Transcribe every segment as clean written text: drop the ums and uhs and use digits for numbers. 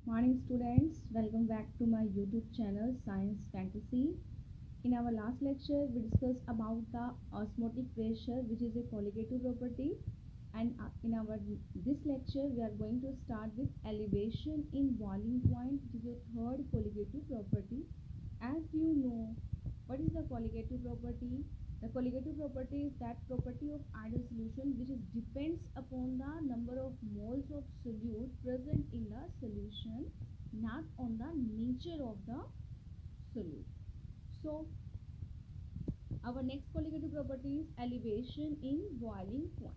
Morning students, welcome back to my YouTube channel Science Fantasy. In our last lecture, we discussed about the osmotic pressure, which is a colligative property, and in our this lecture, we are going to start with elevation in boiling point, which is a third colligative property. As you know, what is the colligative property? The colligative property is that property of ideal solution which is depends upon the number of moles of solute present in the solution, not on the nature of the solute. So our next colligative property is elevation in boiling point.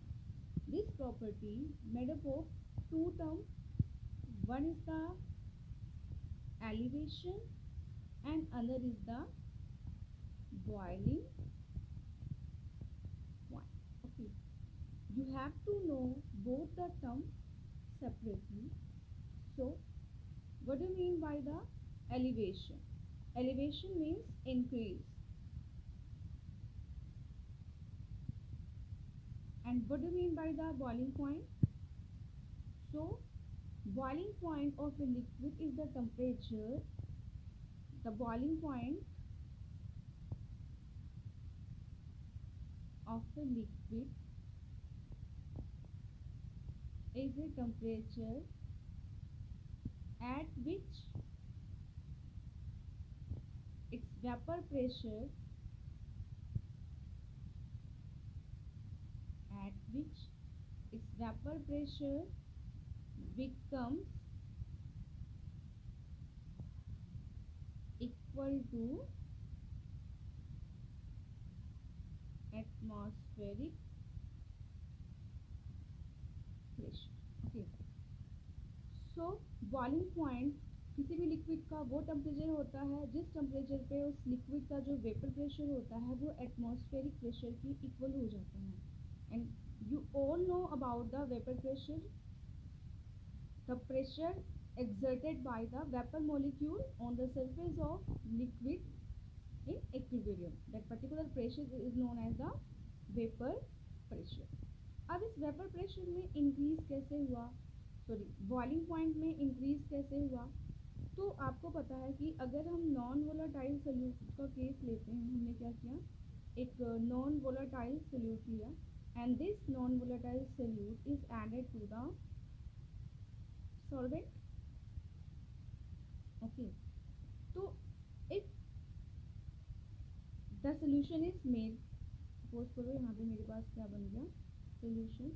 This property made up of two terms. One is the elevation and other is the boiling point. Okay, you have to know both the terms separately. So what do you mean by the elevation? Elevation means increase. And what do you mean by the boiling point? So boiling point of a liquid is the temperature. The boiling point of a liquid is a temperature at which its vapor pressure becomes equal to atmospheric pressure. Okay, so boiling point किसी भी liquid का वो temperature होता है जिस temperature पे उस liquid का जो वेपर प्रेशर होता है वो एटमॉस्फेरिक प्रेशर की इक्वल हो जाता है. And you all know about the vapour pressure, the pressure exerted by the vapor molecule on the surface of liquid in equilibrium. That particular pressure is known as the vapor pressure. अब इस vapour pressure में increase कैसे हुआ, boiling point में increase कैसे हुआ? तो आपको पता है कि अगर हम नॉन वोलेटाइल सोल्यूट का केस लेते हैं, हमने क्या किया, एक नॉन वोलेटाइल सोल्यूट लिया and this non volatile solute is added to the solvent. Okay, तो if the solution is made, suppose करो यहाँ पे मेरे पास क्या बन गया solution.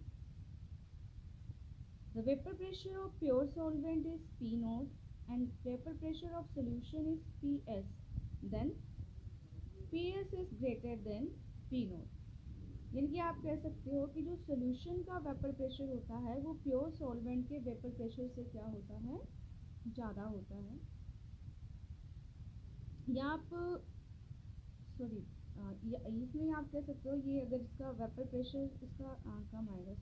The vapor pressure of pure solvent is P0 and vapor pressure of solution is Ps. Then Ps is greater than P0. यानी कि आप कह सकते हो कि जो सोल्यूशन का वेपर प्रेशर होता है वो प्योर सॉल्वेंट के वेपर प्रेशर से क्या होता है, ज़्यादा होता है. या आप इसमें आप कह सकते हो ये अगर इसका वेपर प्रेशर इसका कम आएगा,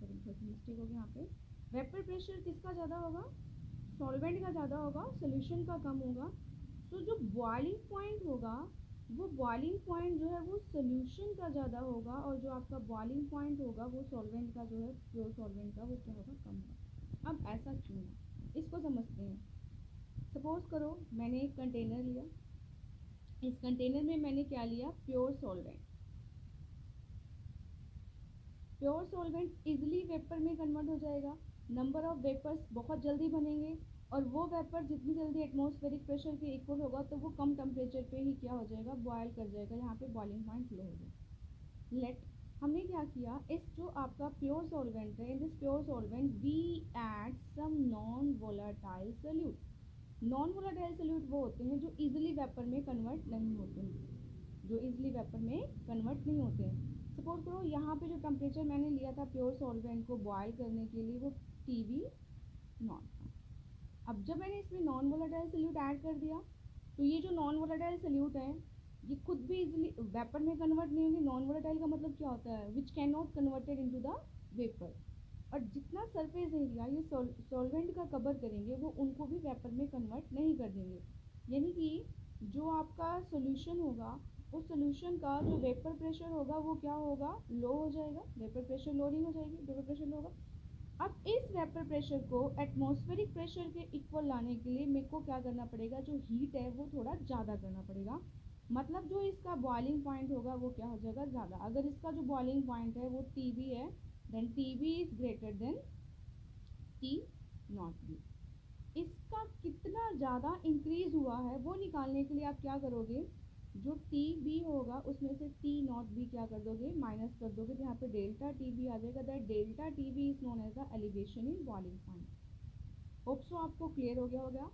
मिस्टेक हो गया यहाँ पे. वेपर प्रेशर किसका ज़्यादा होगा, सॉल्वेंट का ज़्यादा होगा, सोल्यूशन का कम होगा. सो जो बॉइलिंग पॉइंट होगा वो बॉइलिंग पॉइंट जो है वो सोल्यूशन का ज़्यादा होगा और जो आपका बॉइलिंग पॉइंट होगा वो सॉल्वेंट का जो है प्योर सॉल्वेंट का वो क्या होगा, कम होगा. अब ऐसा क्यों है इसको समझते हैं. सपोज करो मैंने एक कंटेनर लिया, इस कंटेनर में मैंने क्या लिया, pure solvent. Pure solvent easily vapour में कन्वर्ट हो जाएगा. नंबर ऑफ वेपर्स बहुत जल्दी बनेंगे और वो वेपर जितनी जल्दी एटमॉस्फेरिक प्रेशर के इक्वल होगा तो वो कम टेम्परेचर पे ही क्या हो जाएगा, बॉयल कर जाएगा. यहाँ पे बॉइलिंग पॉइंट लो हो गया. लेट हमने क्या किया, इस जो आपका प्योर सॉल्वेंट है, in this pure solvent we add some non volatile solute. Non volatile solute वो होते हैं जो इजीली वेपर में कन्वर्ट नहीं होते हैं, सपोज करो यहाँ पे जो टेम्परेचर मैंने लिया था प्योर सॉल्वेंट को बॉयल करने के लिए वो TB नॉट था. अब जब मैंने इसमें नॉन वोलेटाइल सोल्यूट ऐड कर दिया तो ये जो नॉन वोलेटाइल सोल्यूट है ये खुद भी इजीली वेपर में कन्वर्ट नहीं होंगे. नॉन वोलेटाइल का मतलब क्या होता है, which can not converted into the vapour. और जितना सरफेस एरिया ये सॉल्वेंट का कवर करेंगे वो उनको भी वेपर में कन्वर्ट नहीं कर देंगे. यानी कि जो आपका सोल्यूशन होगा उस सोल्यूशन का जो वेपर प्रेशर होगा वो क्या होगा, लो हो जाएगा. वेपर प्रेशर लो नहीं हो जाएगी, वेपर प्रेशर लो होगा. अब इस वेपर प्रेशर को एटमॉस्फेरिक प्रेशर के इक्वल लाने के लिए मेरे को क्या करना पड़ेगा, जो हीट है वो थोड़ा ज़्यादा करना पड़ेगा। मतलब जो इसका बॉइलिंग पॉइंट होगा वो क्या हो जाएगा, ज़्यादा। अगर इसका जो बॉइलिंग पॉइंट है वो टी है, then T is greater than T naught B. इसका कितना ज़्यादा इंक्रीज हुआ है वो निकालने के लिए आप क्या करोगे, जो टी बी होगा उसमें से टी नॉट बी क्या कर दोगे, माइनस कर दोगे, तो यहाँ पे डेल्टा टी बी आ जाएगा। That delta T B is known as the elevation in boiling point. Hope so आपको क्लियर हो गया होगा।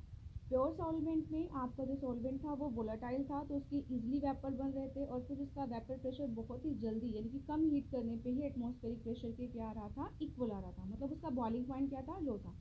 प्योर सॉल्वेंट में आपका जो सॉल्वेंट था वो वोलाटाइल था, तो उसके इजीली वेपर बन रहे थे, और फिर उसका वेपर प्रेशर बहुत ही जल्दी यानी कि कम हीट करने पे ही एटमॉस्फेरिक प्रेशर के क्या आ रहा था, इक्वल आ रहा था। मतलब उसका बॉइलिंग पॉइंट क्या था, लो था।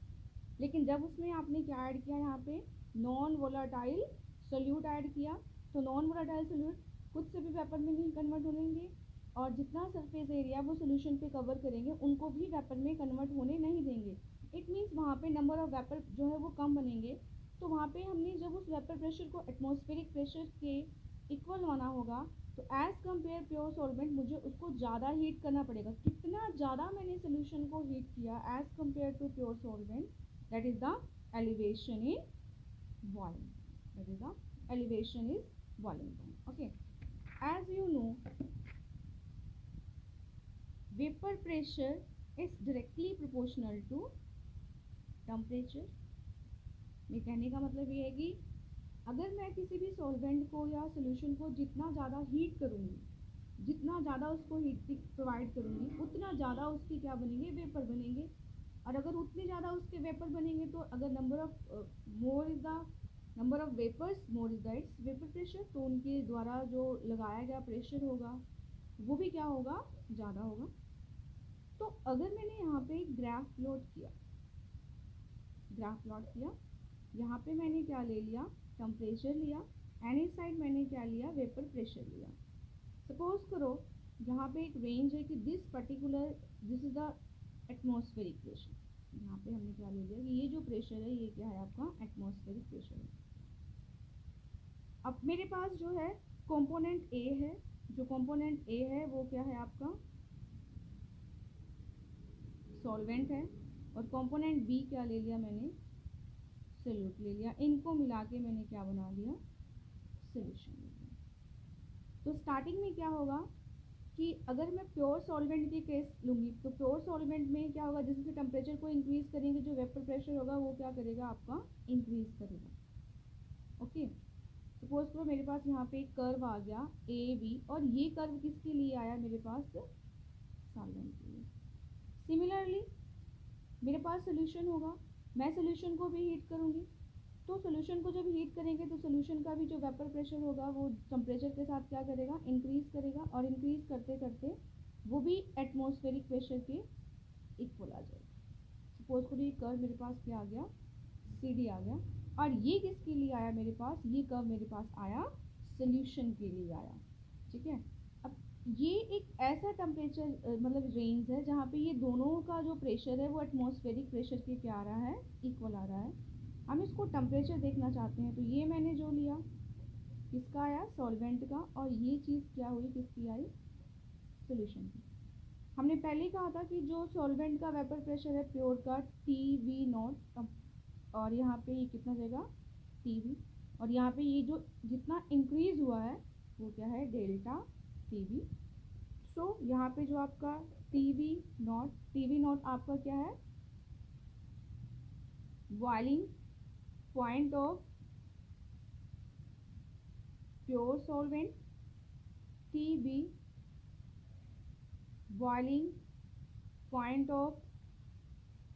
लेकिन जब उसमें आपने क्या ऐड किया, यहाँ पे नॉन वोलाटाइल सोल्यूट ऐड किया, तो नॉन वोलाटाइल सोल्यूट खुद से भी वेपर में नहीं कन्वर्ट होंगे, और जितना सरफेस एरिया वो सोल्यूशन पे कवर करेंगे उनको भी वेपर में कन्वर्ट होने नहीं देंगे। इट मीन्स वहाँ पे नंबर ऑफ वेपर जो है वो कम बनेंगे। तो वहाँ पे हमने जब उस वेपर प्रेशर को एटमॉस्फेरिक प्रेशर के इक्वल होना होगा, तो एज कम्पेयर प्योर सॉल्वेंट मुझे उसको ज़्यादा हीट करना पड़ेगा। कितना ज़्यादा मैंने सोल्यूशन को हीट किया as compare to pure solvent, that is the elevation in boiling, that is the elevation is boiling point. Okay, as you know, vapor pressure is directly proportional to temperature. ये कहने का मतलब ये है कि अगर मैं किसी भी सॉल्वेंट को या सोल्यूशन को जितना ज़्यादा हीट करूँगी, जितना ज़्यादा उसको हीट प्रोवाइड करूँगी, उतना ज़्यादा उसके क्या बनेंगे, वेपर बनेंगे। और अगर उतने ज़्यादा उसके वेपर बनेंगे, तो अगर number of more is the number of vapours, more is the its vapour pressure, तो उनके द्वारा जो लगाया गया प्रेशर होगा वो भी क्या होगा, ज़्यादा होगा। तो अगर मैंने यहाँ पे ग्राफ प्लॉट किया, यहाँ पे मैंने क्या ले लिया, टेम्परेचर लिया, एंड इस साइड मैंने क्या लिया, वेपर प्रेशर लिया। सपोज करो यहाँ पे एक रेंज है कि this is the atmospheric pressure. यहाँ पे हमने क्या ले लिया कि ये जो प्रेशर है ये क्या है, आपका एटमॉस्फेरिक प्रेशर है। अब मेरे पास जो है कंपोनेंट ए है, जो कंपोनेंट ए है वो क्या है, आपका सॉल्वेंट है, और कंपोनेंट बी क्या ले लिया मैंने, सोल्यूट ले लिया। इनको मिला के मैंने क्या बना लिया, सोल्यूशन ले लिया। तो स्टार्टिंग में क्या होगा कि अगर मैं प्योर सॉल्वेंट के केस लूँगी, तो प्योर सॉल्वेंट में क्या होगा, जैसे टेम्परेचर को इंक्रीज करेंगे, जो वेपर प्रेशर होगा वो क्या करेगा, आपका इंक्रीज करेगा। ओके, सपोज करो मेरे पास यहाँ पे एक कर्व आ गया ए बी, और ये कर्व किसके लिए आया, मेरे पास सॉल्वेंट के लिए। सिमिलरली मेरे पास सोल्यूशन होगा, मैं सोल्यूशन को भी हीट करूँगी, तो सोल्यूशन को जब हीट करेंगे तो सोल्यूशन का भी जो वेपर प्रेशर होगा वो टेम्परेचर के साथ क्या करेगा, इंक्रीज करेगा, और इंक्रीज करते करते वो भी एटमॉस्फेरिक प्रेशर के इक्वल आ जाएगा। सपोज करो ये कर्व मेरे पास क्या आ गया, सी डी आ गया, और ये किसके लिए आया मेरे पास, ये कर्व मेरे पास आया सोल्यूशन के लिए आया। ठीक है, अब ये एक ऐसा टेम्परेचर मतलब रेंज है जहाँ पे ये दोनों का जो प्रेशर है वो एटमॉस्फेरिक प्रेशर के क्या आ रहा है, इक्वल आ रहा है। हम इसको टेम्परेचर देखना चाहते हैं, तो ये मैंने जो लिया किसका आया, सॉल्वेंट का, और ये चीज़ क्या हुई, किसकी आई, सोल्यूशन की। हमने पहले कहा था कि जो सॉल्वेंट का वेपर प्रेशर है प्योर का टी वी नॉट, और यहाँ पे ये कितना जाएगा, टी वी, और यहाँ पे ये जो जितना इंक्रीज हुआ है वो क्या है, डेल्टा टी वी। सो यहाँ पे जो आपका टी वी नॉट आपका क्या है, boiling point of pure solvent, T B boiling point of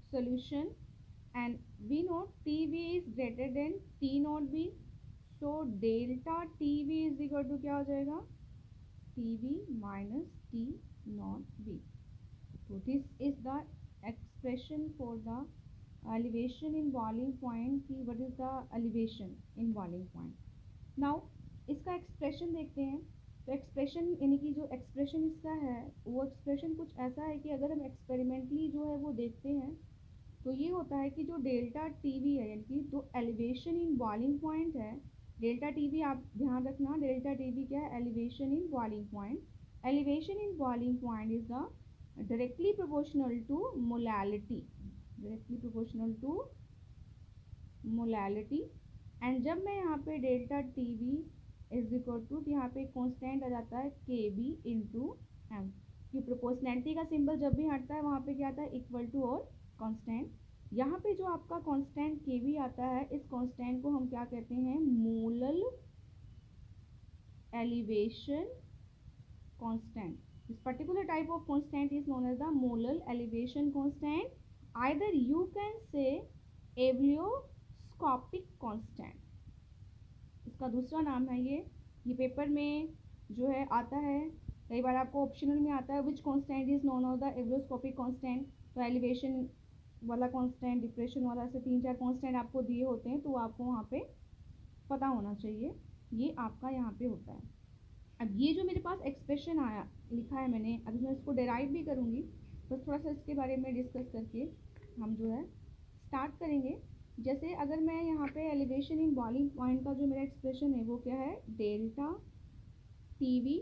solution, and V naught TV is greater than T naught B, so delta TV is equal to क्या हो जाएगा, TV minus T naught B. So this is the expression for the elevation in boiling point की, what is the elevation in boiling point. Now इसका expression देखते हैं। तो expression यानी कि जो एक्सप्रेशन इसका है वो एक्सप्रेशन कुछ ऐसा है कि अगर हम एक्सपेरिमेंटली जो है वो देखते हैं, तो ये होता है कि जो डेल्टा टीवी है यानी कि जो एलिवेशन इन बॉइलिंग पॉइंट है, डेल्टा टीवी आप ध्यान रखना, डेल्टा टीवी क्या है, elevation in boiling point. Elevation in boiling point is the directly proportional to molality, directly proportional to molality. And जब मैं यहाँ पे delta T we is equal to, यहाँ पे कांस्टेंट आ जाता है के बी इंटू एम, कि प्रोपोर्शनैलिटी का सिंबल जब भी हटता है वहाँ पे क्या आता है, इक्वल टू और कांस्टेंट। यहाँ पे जो आपका कांस्टेंट के बी आता है, इस कांस्टेंट को हम क्या कहते हैं, molal elevation constant. This particular type of constant is known as the molar elevation constant. Either you can say ebullioscopic constant, इसका दूसरा नाम है ये पेपर में जो है आता है, कई बार आपको ऑप्शनल में आता है which constant is known of the ebullioscopic constant. तो एलिवेशन वाला कांस्टेंट, डिप्रेशन वाला, से 3-4 कांस्टेंट आपको दिए होते हैं, तो आपको वहाँ पे पता होना चाहिए, ये आपका यहाँ पे होता है। अब ये जो मेरे पास एक्सप्रेशन आया लिखा है मैंने, अभी मैं इसको डेराइव भी करूँगी, बस थोड़ा सा इसके बारे में डिस्कस करके हम जो है स्टार्ट करेंगे। जैसे अगर मैं यहाँ पे एलिवेशन इन बॉइलिंग पॉइंट का जो मेरा एक्सप्रेशन है वो क्या है, delta T we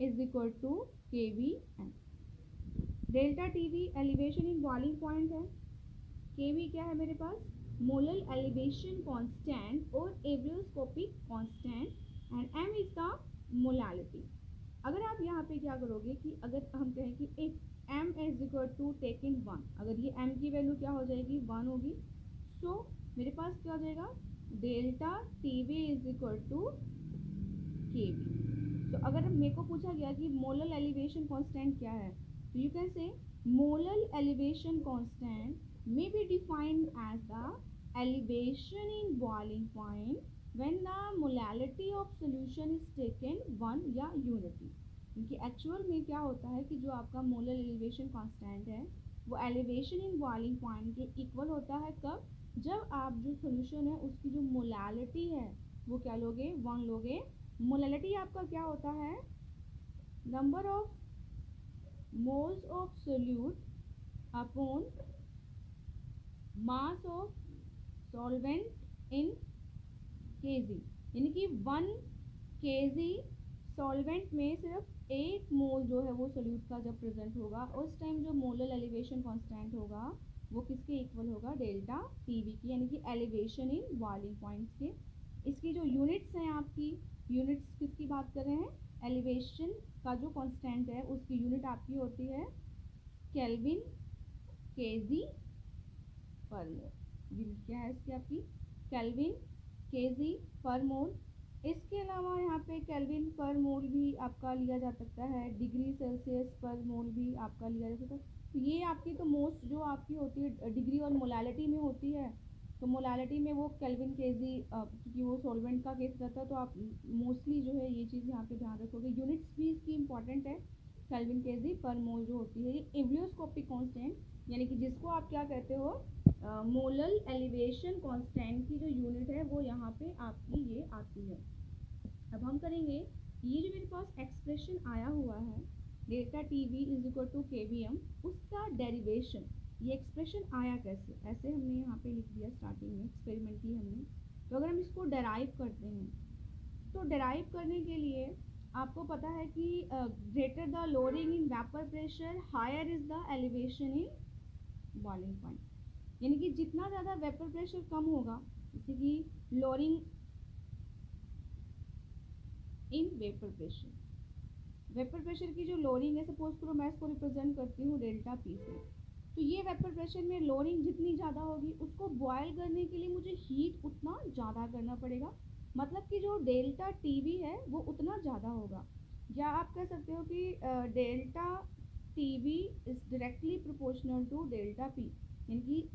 is equal to K we M. Delta T V elevation in boiling point है, के वी क्या है मेरे पास, मोलल एलिवेशन कांस्टेंट और ebullioscopic constant, and M is the molality. अगर आप यहाँ पे क्या करोगे कि अगर हम कहें कि if m is equal to taken 1, अगर ये m की वैल्यू क्या हो जाएगी, 1 होगी, सो मेरे पास क्या हो जाएगा, delta T we is equal to K B. तो अगर मेरे को पूछा गया कि मोलल एलिवेशन कांस्टेंट क्या है, तो you can say molal elevation constant may be defined as the elevation in boiling point when the molality of solution is taken 1 या यूनिटी। क्योंकि एक्चुअल में क्या होता है कि जो आपका मोलर एलिवेशन कांस्टेंट है वो एलिवेशन इन बॉइलिंग पॉइंट के इक्वल होता है, कब, जब आप जो सोल्यूशन है उसकी जो मोलैलिटी है वो क्या लोगे, 1 लोगे। मोलैलिटी आपका क्या होता है, number of moles of solute upon mass of solvent in KG, यानी कि 1 केजी सॉल्वेंट में सिर्फ 1 मोल जो है वो सोल्यूट का जब प्रेजेंट होगा, उस टाइम जो मोलर एलिवेशन कांस्टेंट होगा वो किसके इक्वल होगा, डेल्टा टी वी की, यानी कि एलिवेशन इन बॉइलिंग पॉइंट्स के। इसकी जो यूनिट्स हैं आपकी, यूनिट्स किसकी बात कर रहे हैं, एलिवेशन का जो कांस्टेंट है उसकी यूनिट आपकी होती है केल्विन केजी पर मोल। यूनिट क्या है इसकी आपकी, केल्विन केजी पर मोल। इसके अलावा यहाँ पे केल्विन पर मोल भी आपका लिया जा सकता है, डिग्री सेल्सियस पर मोल भी आपका लिया जा सकता है। तो ये आपकी तो मोस्ट जो आपकी होती है डिग्री और मोलैलिटी में होती है, तो मोलैलिटी में वो केल्विन केजी, क्योंकि वो सॉल्वेंट का केस रहता है, तो आप मोस्टली जो है ये चीज़ यहाँ पे ध्यान रखोगे। यूनिट्स भी इसकी इंपॉर्टेंट है, केल्विन केजी पर मोल जो होती है। ये एब्लियोस्कोपिक कांस्टेंट, यानी कि जिसको आप क्या कहते हो, मोलल एलिवेशन कांस्टेंट की जो यूनिट है वो यहाँ पे आपकी ये आती है। अब हम करेंगे, ये जो मेरे पास एक्सप्रेशन आया हुआ है delta T we is equal to K we M, उसका डेरिवेशन, ये एक्सप्रेशन आया कैसे, ऐसे हमने यहाँ पे लिख दिया स्टार्टिंग में, एक्सपेरिमेंट की हमने। तो अगर हम इसको डेराइव करते हैं, तो डेराइव करने के लिए आपको पता है कि greater the lowering in vapour pressure higher is the elevation in boiling point, यानी कि जितना ज़्यादा वेपर प्रेशर कम होगा, जैसे कि lowering in vapour pressure, vapour pressure की जो लोअरिंग है, सपोज करो मैं इसको रिप्रेजेंट करती हूँ डेल्टा पी से, तो ये वेपर प्रेशर में लोअरिंग जितनी ज़्यादा होगी उसको बॉयल करने के लिए मुझे हीट उतना ज़्यादा करना पड़ेगा, मतलब कि जो डेल्टा टी वी है वो उतना ज़्यादा होगा। या आप कह सकते हो कि delta T we is directly proportional to delta P, यानी कि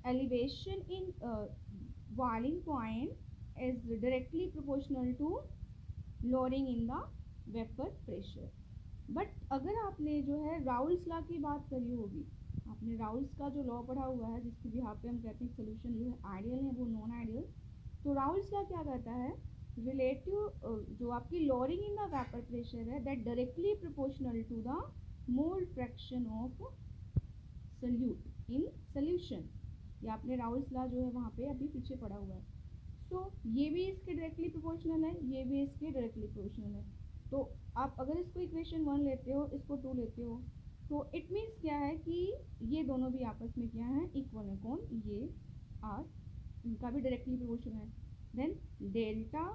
elevation in boiling point is directly proportional to lowering in the vapor pressure। But अगर आपने जो है राउल्स लॉ की बात करी होगी, आपने राउल्स का जो लॉ पढ़ा हुआ है जिसकी भी पे हम कहते हैं सोल्यूशन जो है आइडियल है वो नॉन आइडियल, तो राउल्स लॉ क्या कहता है, रिलेटिव जो आपकी lowering in the vapour pressure है that directly proportional to the mole fraction of solute in solution. या आपने राउल्स लॉ जो है वहाँ पे अभी पीछे पड़ा हुआ है। सो ये भी इसके डायरेक्टली प्रोपोर्शनल है, ये भी इसके डायरेक्टली प्रोपोर्शनल है। तो आप अगर इसको इक्वेशन 1 लेते हो, इसको 2 लेते हो, तो इट मीन्स क्या है कि ये दोनों भी आपस में क्या है, इक्वल है। कौन? ये आर, इनका भी डायरेक्टली प्रोपोर्शनल है। देन डेल्टा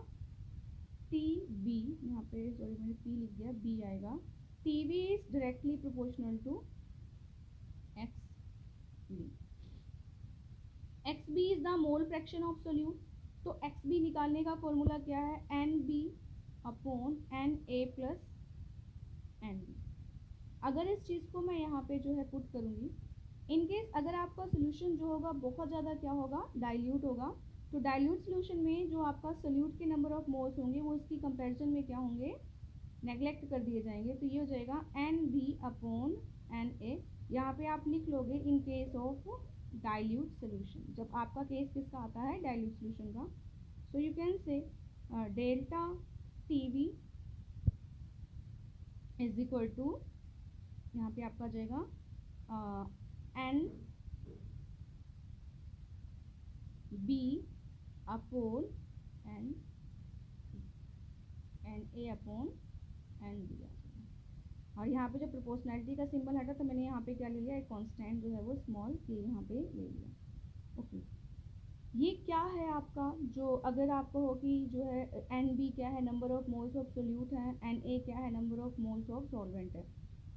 टी बी, यहाँ पे सॉरी मैंने पी लिख दिया, बी आएगा। T B is directly proportional to X B. X B is the mole fraction of solute. तो एक्स बी निकालने का फॉर्मूला क्या है? N B upon N A plus N B. अगर इस चीज़ को मैं यहाँ पे जो है पुट करूँगी, इन केस अगर आपका सोल्यूशन जो होगा बहुत ज़्यादा क्या होगा, डाइल्यूट होगा, तो डाइल्यूट सोल्यूशन में जो आपका सोल्यूट के नंबर ऑफ मोल्स होंगे वो इसकी कंपैरिजन में क्या होंगे, नेग्लेक्ट कर दिए जाएंगे। तो ये हो जाएगा N B upon N A. यहाँ पे आप लिख लोगे in case of dilute solution, जब आपका केस किसका आता है, डाइल्यूट सोल्यूशन का। So you can say delta T we is equal to, यहाँ पे आपका जाएगा N B upon N A upon N B आ जाएगा। और यहाँ पे जब प्रोपोर्शनैलिटी का सिंबल हटा तो मैंने यहाँ पे क्या ले लिया, एक कांस्टेंट जो है वो स्मॉल के यहाँ पे ले लिया। ओके, ये क्या है आपका, जो अगर आपको हो कि जो है एन बी क्या है, number of moles of solute है, एन ए क्या है, number of moles of solvent है।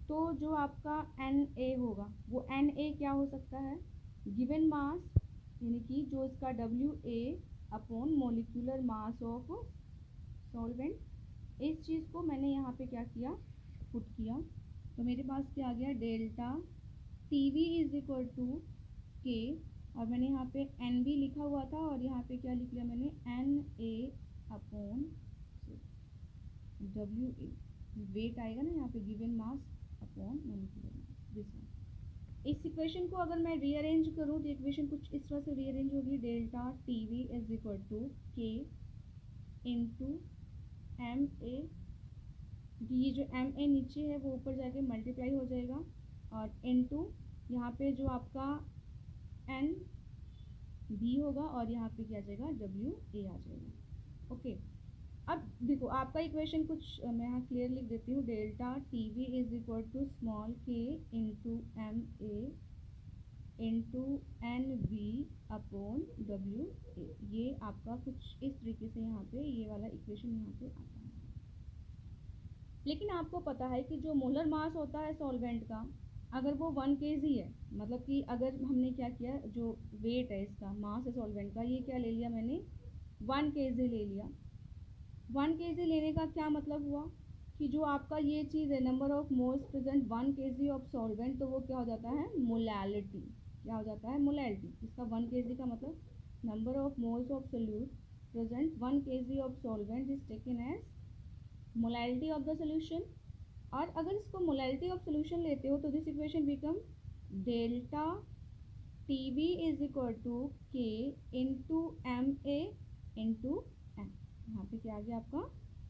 तो जो आपका एन ए होगा वो एन ए क्या हो सकता है, गिवन मास, यानी कि जो इसका W A upon molecular mass of solvent. इस चीज़ को मैंने यहाँ पे क्या किया, पुट किया, तो मेरे पास क्या आ गया, delta T we is equal to K, और मैंने यहाँ पे एन बी लिखा हुआ था और यहाँ पे क्या लिख लिया मैंने, N A upon W A, weight आएगा ना यहाँ पे, given mass upon molecular mass, this one. इस इक्वेशन को अगर मैं रीअरेंज करूँ तो इक्वेशन कुछ इस तरह से रीअरेंज होगी, delta T we is equal to K into M A, ये जो एम ए नीचे है वो ऊपर जाके मल्टीप्लाई हो जाएगा, और इनटू यहाँ पे जो आपका एन बी होगा और यहाँ पे क्या आ जाएगा, डब्ल्यू ए आ जाएगा। ओके, अब देखो आपका इक्वेशन कुछ मैं यहाँ क्लियर लिख देती हूँ, delta T we is equal to small K into M A into N B upon W A. ये आपका कुछ इस तरीके से यहाँ पे ये वाला इक्वेशन यहाँ पे आता है। लेकिन आपको पता है कि जो मोलर मास होता है सॉल्वेंट का, अगर वो 1 kg है, मतलब कि अगर हमने क्या किया, जो वेट है इसका, मास है सॉल्वेंट का, ये क्या ले लिया मैंने, 1 kg ले लिया। 1 kg लेने का क्या मतलब हुआ कि जो आपका ये चीज़ है, number of moles present 1 kg of solvent, तो वो क्या हो जाता है, मोलैलिटी। क्या हो जाता है, मोलैलिटी। इसका 1 kg का मतलब number of moles of solute present 1 kg of solvent is taken as molality of the solution. और अगर इसको मोलैलिटी ऑफ सोल्यूशन लेते हो तो this equation become delta T B is equal to K into M A into M. यहाँ पे क्या आ गया आपका,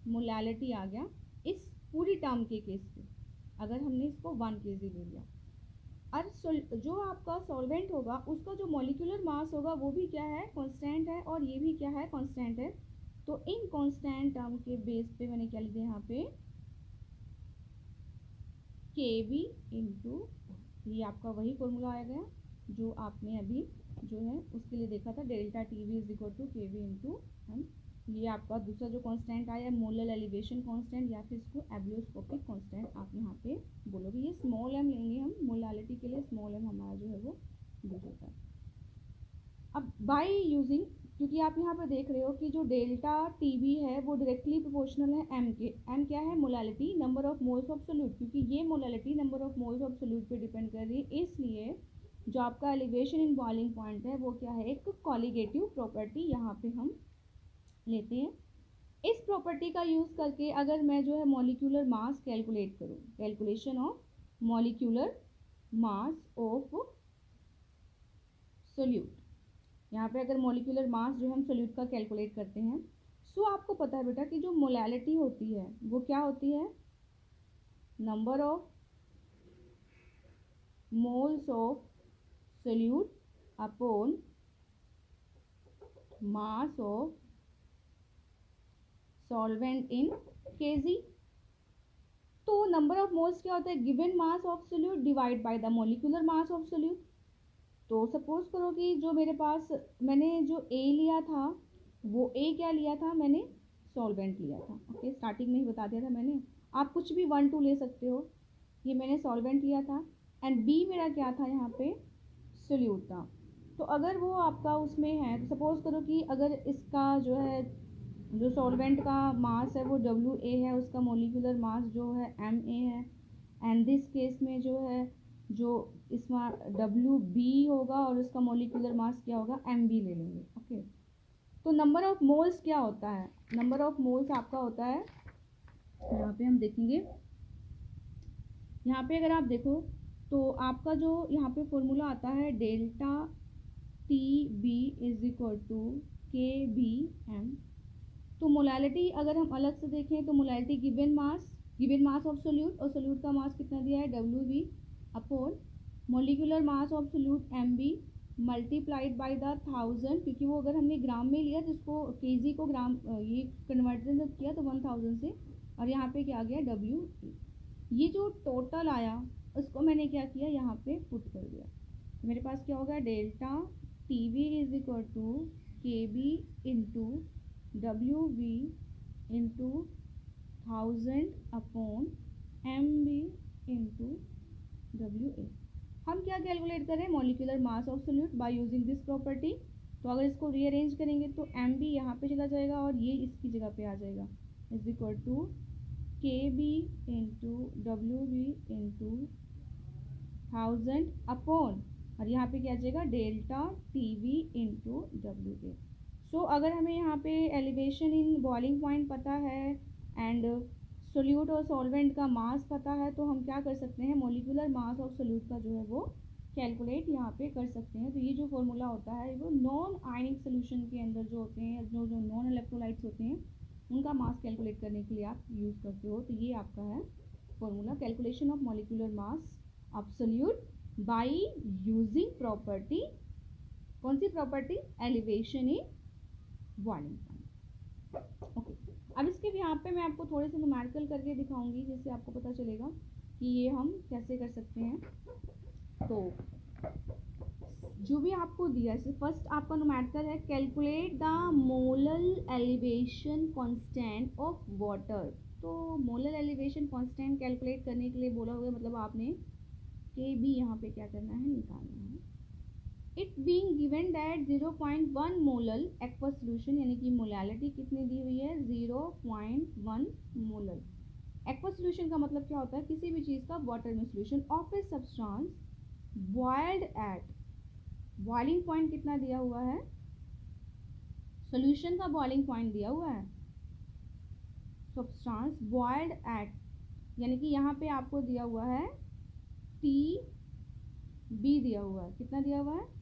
मोलैलिटी आ गया इस पूरी टर्म के केस पे, अगर हमने इसको 1 kg ले लिया। और जो आपका सॉल्वेंट होगा उसका जो मॉलिक्यूलर मास होगा वो भी क्या है, कांस्टेंट है, और ये भी क्या है, कांस्टेंट है। तो इन कांस्टेंट टर्म के बेस पे मैंने क्या लिख दिया यहाँ पे, के वी इंटू, ये आपका वही फॉर्मूला आ गया जो आपने अभी जो है उसके लिए देखा था, delta T we is equal to K B into M. ये आपका दूसरा जो कांस्टेंट आया, मोलर एलिवेशन कांस्टेंट, या फिर इसको एब्लियोस्कोपिक कांस्टेंट आप यहाँ पे बोलोगे। ये स्मॉल एम लेंगे हम, मोलालिटी के लिए स्मॉल एम हमारा जो है वो यूज होता है। अब बाय यूजिंग, क्योंकि आप यहाँ पे देख रहे हो कि जो डेल्टा टी बी है वो डायरेक्टली प्रोपोर्शनल है एम के। एम क्या है, molality, number of moles of solute, क्योंकि ये molality number of moles of solute पे डिपेंड कर रही है, इसलिए जो आपका एलिवेशन इन बॉइलिंग पॉइंट है वो क्या है, एक कॉलिगेटिव प्रॉपर्टी यहाँ पे हम लेते हैं। इस प्रॉपर्टी का यूज़ करके अगर मैं जो है मॉलिक्यूलर मास कैलकुलेट करूँ, calculation of molecular mass of solute, यहाँ पे अगर मॉलिक्यूलर मास जो हम सोल्यूट का कैलकुलेट करते हैं, सो आपको पता है बेटा कि जो मोलैलिटी होती है वो क्या होती है, number of moles of solute upon mass of solvent in KG. तो नंबर ऑफ मोल्स क्या होता है, given mass of solute divide by the molecular mass of solute. तो सपोज करो कि जो मेरे पास मैंने जो ए लिया था, वो ए क्या लिया था, मैंने सॉल्वेंट लिया था। ओके, स्टार्टिंग में ही बता दिया था मैंने, आप कुछ भी 1 2 ले सकते हो। ये मैंने सॉल्वेंट लिया था एंड बी मेरा क्या था, यहाँ पे सोल्यूट था। तो अगर वो आपका उसमें है, तो सपोज करो कि अगर इसका जो है, जो सॉल्वेंट का मास है वो डब्ल्यू ए है, उसका मोलिकुलर मास जो है एम ए है, एंड दिस केस में जो है, जो इसमें डब्ल्यू बी होगा और उसका मोलिकुलर मास क्या होगा, एम बी ले लेंगे। ओके, तो नंबर ऑफ मोल्स क्या होता है, नंबर ऑफ मोल्स आपका होता है, यहाँ पे हम देखेंगे, यहाँ पे अगर आप देखो तो आपका जो यहाँ पे फॉर्मूला आता है delta T B is equal to K B M. तो मोलैलिटी अगर हम अलग से देखें तो molality given mass of solute, और सोल्यूट का मास कितना दिया है, W B upon molecular mass of solute M B multiplied by the 1000, क्योंकि वो अगर हमने ग्राम में लिया जिसको केजी को ग्राम ये कन्वर्जन जब किया तो 1000 से, और यहाँ पे क्या आ गया डब्ल्यू। ये जो टोटल आया उसको मैंने क्या किया, यहाँ पे पुट कर दिया। तो मेरे पास क्या होगा, delta T we is equal to K B into W B into 1000 upon M B into W A. हम क्या कैलकुलेट करें, molecular mass of solute by using this property. तो अगर इसको रीअरेंज करेंगे तो एम बी यहाँ पे चला जाएगा और ये इसकी जगह पे आ जाएगा, is equal to K B into W B into 1000 upon, और यहाँ पे क्या आ जाएगा, delta T V into W A. So अगर हमें यहाँ पे एलिवेशन इन बॉइलिंग पॉइंट पता है एंड सोल्यूट और सॉल्वेंट का मास पता है, तो हम क्या कर सकते हैं, मॉलिक्यूलर मास ऑफ सोल्यूट का जो है वो कैलकुलेट यहाँ पे कर सकते हैं। तो ये जो फॉर्मूला होता है वो नॉन आयनिक सोल्यूशन के अंदर जो होते हैं, जो नॉन इलेक्ट्रोलाइट्स होते हैं, उनका मास कैलकुलेट करने के लिए आप यूज़ करते हो। तो ये आपका है formula, calculation of molecular mass of solute by using property, कौन सी property, elevation in boiling point. Okay, अब इसके यहाँ पे मैं आपको थोड़े से न्यूमेरिकल करके दिखाऊंगी, जिससे आपको पता चलेगा कि ये हम कैसे कर सकते हैं। तो जो भी आपको दिया है, फर्स्ट आपका न्यूमेरिकल है, calculate the molal elevation constant of water. तो मोलल एलिवेशन कांस्टेंट कैलकुलेट करने के लिए बोला हुआ, मतलब आपने के बी यहाँ पे क्या करना है, निकालना है। It being given that 0.1 molal aqua solution, यानी कि मोलैलिटी कितनी दी हुई है, 0.1 मोलल। एक्वा सोल्यूशन का मतलब क्या होता है, किसी भी चीज़ का वाटर में solution of a substance boiled at, boiling point कितना दिया हुआ है, सोल्यूशन का बॉइलिंग पॉइंट दिया हुआ है, सब्सटेंस बॉइल्ड एट, यानी कि यहाँ पे आपको दिया हुआ है टी बी दिया हुआ है, कितना दिया हुआ है,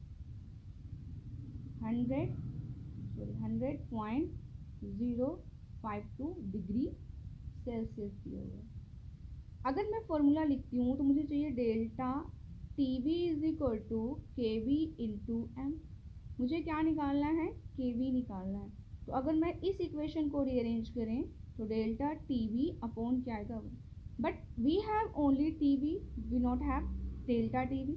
100.052 डिग्री सेल्सियस दिया हुआ है। अगर मैं फॉर्मूला लिखती हूँ तो मुझे चाहिए delta T we is equal to K B into M. मुझे क्या निकालना है, के वी निकालना है। तो अगर मैं इस इक्वेशन को रीअरेंज करें तो डेल्टा टी वी अपॉन क्या आएगा, but we have only T B, we not have delta T B.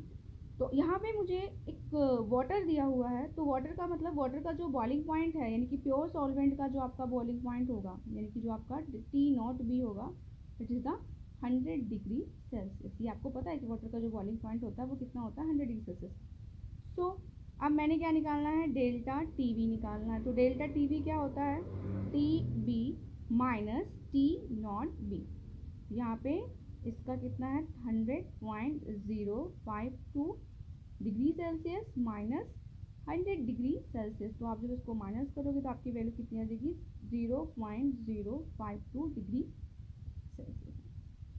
तो यहाँ पे मुझे एक वाटर दिया हुआ है, तो वाटर का मतलब वाटर का जो बॉइलिंग पॉइंट है, यानी कि प्योर सॉल्वेंट का जो आपका बॉइलिंग पॉइंट होगा, यानी कि जो आपका टी नॉट बी होगा, it is the 100 degree Celsius. ये आपको पता है कि वाटर का जो बॉइलिंग पॉइंट होता है वो कितना होता है, 100 डिग्री सेल्सियस। सो अब मैंने क्या निकालना है, डेल्टा टी वी निकालना है। तो डेल्टा टी वी क्या होता है, T B minus T naught B. यहाँ पे इसका कितना है, 100.052 degree Celsius minus 100 degree Celsius. तो आप जब इसको माइनस करोगे तो आपकी वैल्यू कितनी आ जाएगी, 0.052 डिग्री सेल्सियस।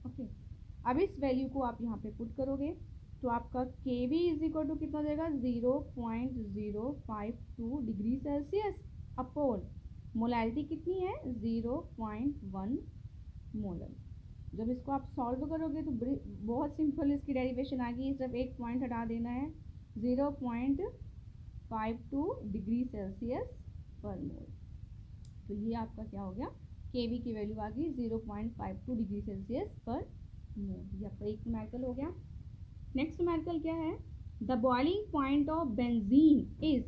ओके, अब इस वैल्यू को आप यहाँ पे पुट करोगे तो आपका के वी इज इक्वल टू कितना देगा, 0.052 डिग्री सेल्सियस अपॉन मोलैलिटी कितनी है, 0.1 मोलर। जब इसको आप सॉल्व करोगे तो बहुत सिंपल इसकी डेरिवेशन आ गई, सिर्फ एक पॉइंट हटा देना है, 0.52 डिग्री सेल्सियस पर मोल। तो ये आपका क्या हो गया, केवी की वैल्यू आ गई 0.52 डिग्री सेल्सियस पर मोल। ये आपका एक न्यूमेरिकल हो गया। नेक्स्ट न्यूमेरिकल क्या है? The boiling point of benzene is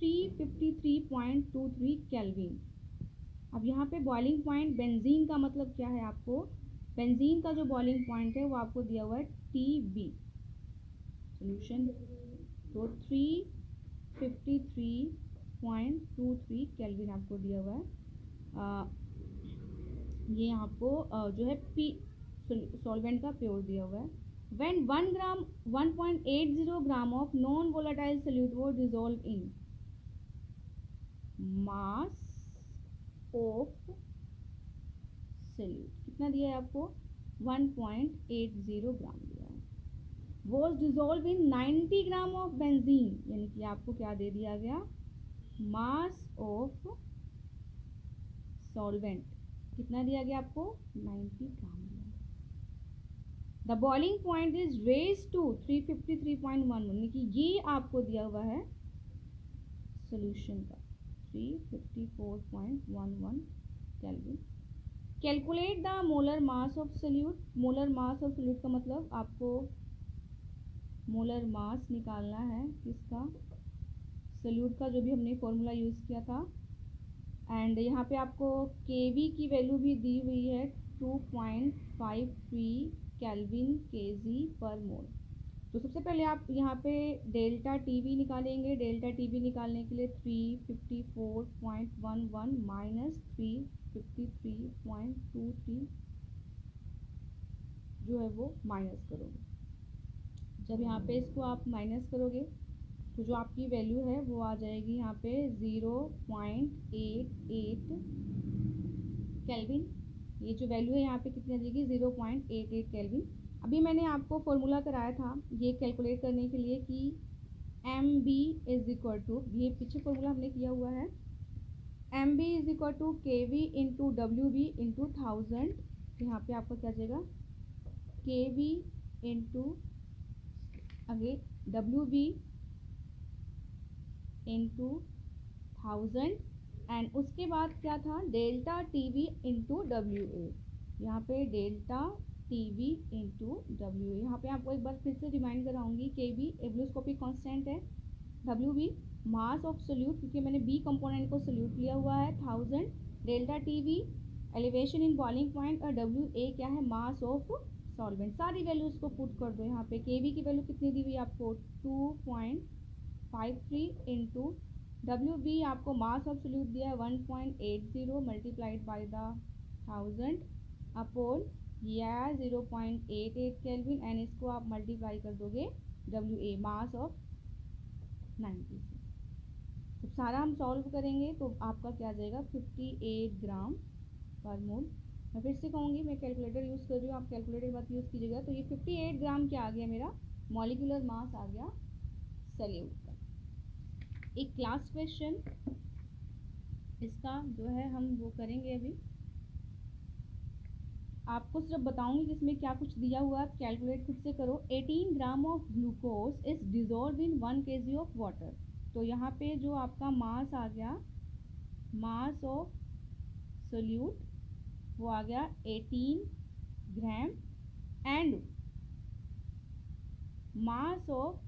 353.23 kelvin. अब यहाँ पे बॉइलिंग पॉइंट बेंजीन का मतलब क्या है? आपको बेंजीन का जो बॉइलिंग पॉइंट है वो आपको दिया हुआ है TB। सोल्यूशन तो 353.23 केल्विन आपको दिया हुआ है। ये आपको जो है P सॉल्वेंट का प्योर दिया हुआ है। When 1.80 gram of non volatile solute वो dissolve in mass of solute, कितना दिया है आपको? 1.80 ग्राम दिया है। Was dissolve in 90 gram of benzene, यानी कि आपको क्या दे दिया गया? मास ऑफ सॉल्वेंट कितना दिया गया आपको? 90 ग्राम दिया। The boiling point is raise to 353.11, यानी कि ये आपको दिया हुआ है सोल्यूशन का 354.11 kelvin. Calculate the molar mass of solute. Molar mass of solute का मतलब आपको मोलर मास निकालना है किसका? सोल्यूट का, जो भी हमने फॉर्मूला यूज़ किया था। एंड यहाँ पे आपको केवी की वैल्यू भी दी हुई है 2.53 केल्विन केजी पर मोल। तो सबसे पहले आप यहाँ पे डेल्टा टीवी निकालेंगे। डेल्टा टीवी निकालने के लिए 354.11 माइनस 353.23 जो है वो माइनस करोगे। जब यहाँ पे इसको आप माइनस करोगे तो जो आपकी वैल्यू है वो आ जाएगी यहाँ पे 0.88 केल्विन। ये जो वैल्यू है यहाँ पे कितनी आ जाएगी? 0.88 केल्विन। अभी मैंने आपको फॉर्मूला कराया था ये कैलकुलेट करने के लिए कि MB इज इक्वल टू, ये पीछे फॉर्मूला हमने किया हुआ है, MB is equal to KV into WB into 1000। यहाँ पे आपका क्या जाएगा? KV into again WB into 1000 and उसके बाद क्या था? Delta TV into WA। यहाँ पे डेल्टा TV इंटू WA। यहाँ पे आपको एक बार फिर से रिमाइंड कराऊंगी, KB एब्लोस्कोपिक कांस्टेंट है, WB मास ऑफ सोल्यूट, क्योंकि मैंने B कंपोनेंट को सोल्यूट लिया हुआ है 1000, delta TV elevation in boiling point और WA क्या है? मास ऑफ सॉल्वेंट। सारी वैल्यूज को पुट कर दो। यहाँ पे KB की वैल्यू कितनी दी हुई है आपको? 2.53 इंटू WB आपको मास ऑफ सोल्यूट दिया है 1.80 मल्टीप्लाइड बाई द 1000 अपॉन ये आया 0.88 केल्विन एंड इसको आप मल्टीप्लाई कर दोगे WA मास ऑफ 90 से। जब सारा हम सॉल्व करेंगे तो आपका क्या आ जाएगा? 58 ग्राम पर मोल। मैं फिर से कहूँगी, मैं कैलकुलेटर यूज़ कर रही हूँ, आप कैलकुलेटर बात यूज़ कीजिएगा। तो ये 58 ग्राम क्या आ गया? मेरा मॉलिक्यूलर मास आ गया सोल्यूट का। एक लास्ट क्वेश्चन इसका जो है हम वो करेंगे अभी। आपको सिर्फ बताऊंगी कि इसमें क्या कुछ दिया हुआ है, कैलकुलेट खुद से करो। 18 gram of glucose is dissolve in 1 kg of water. तो यहाँ पे जो आपका मास आ गया, मास ऑफ सोल्यूट वो आ गया 18 gram and mass of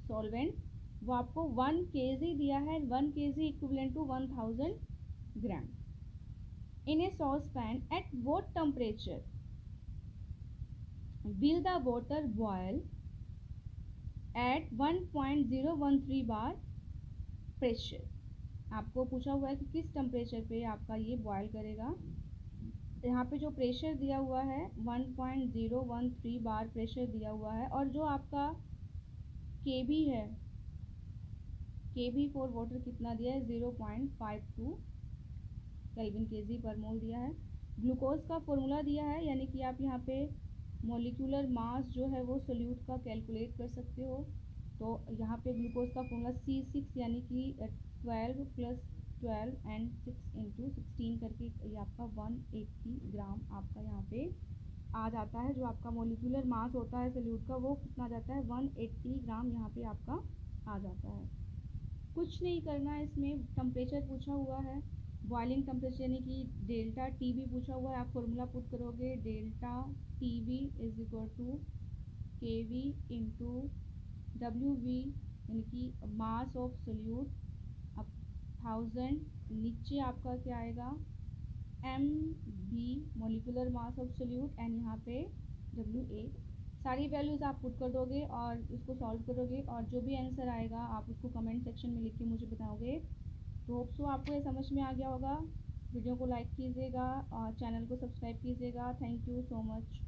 solvent वो आपको 1 kg दिया है। 1 kg equivalent to 1000 gram. In a saucepan, at what temperature will the water boil? At 1.013 bar pressure। आपको पूछा हुआ है कि किस टेम्परेचर पे आपका ये बॉयल करेगा। यहाँ पे जो प्रेशर दिया हुआ है 1.013 बार प्रेशर दिया हुआ है और जो आपका KB है, KB फॉर वाटर कितना दिया है? 0.52 केल्विन केजी पर मोल दिया है। ग्लूकोज का फॉर्मूला दिया है, यानी कि आप यहाँ पे मॉलिक्यूलर मास जो है वो सोल्यूट का कैलकुलेट कर सकते हो। तो यहाँ पे ग्लूकोज का फॉर्मूला C6 यानी कि 12 + 12 एंड 6 × 16 करके ये आपका 180 ग्राम आपका यहाँ पे आ जाता है। जो आपका मॉलिक्यूलर मास होता है सोल्यूट का वो कितना जाता है? 180 ग्राम यहाँ पे आपका आ जाता है। कुछ नहीं करना है इसमें, टेम्परेचर पूछा हुआ है बॉइलिंग टेम्परेचर यानी कि डेल्टा टी बी पूछा हुआ है, आप फॉर्मूला पुट करोगे delta T B is equal to K B into W B यानी कि मास ऑफ सोल्यूट अब 1000, नीचे आपका क्या आएगा M B molecular mass of solute and यहाँ पे डब्ल्यू ए। सारी वैल्यूज़ आप पुट कर दोगे और इसको सॉल्व करोगे और जो भी आंसर आएगा आप उसको कमेंट सेक्शन में लिख के मुझे बताओगे। तो होप सो आपको ये समझ में आ गया होगा। वीडियो को लाइक कीजिएगा और चैनल को सब्सक्राइब कीजिएगा। Thank you so much.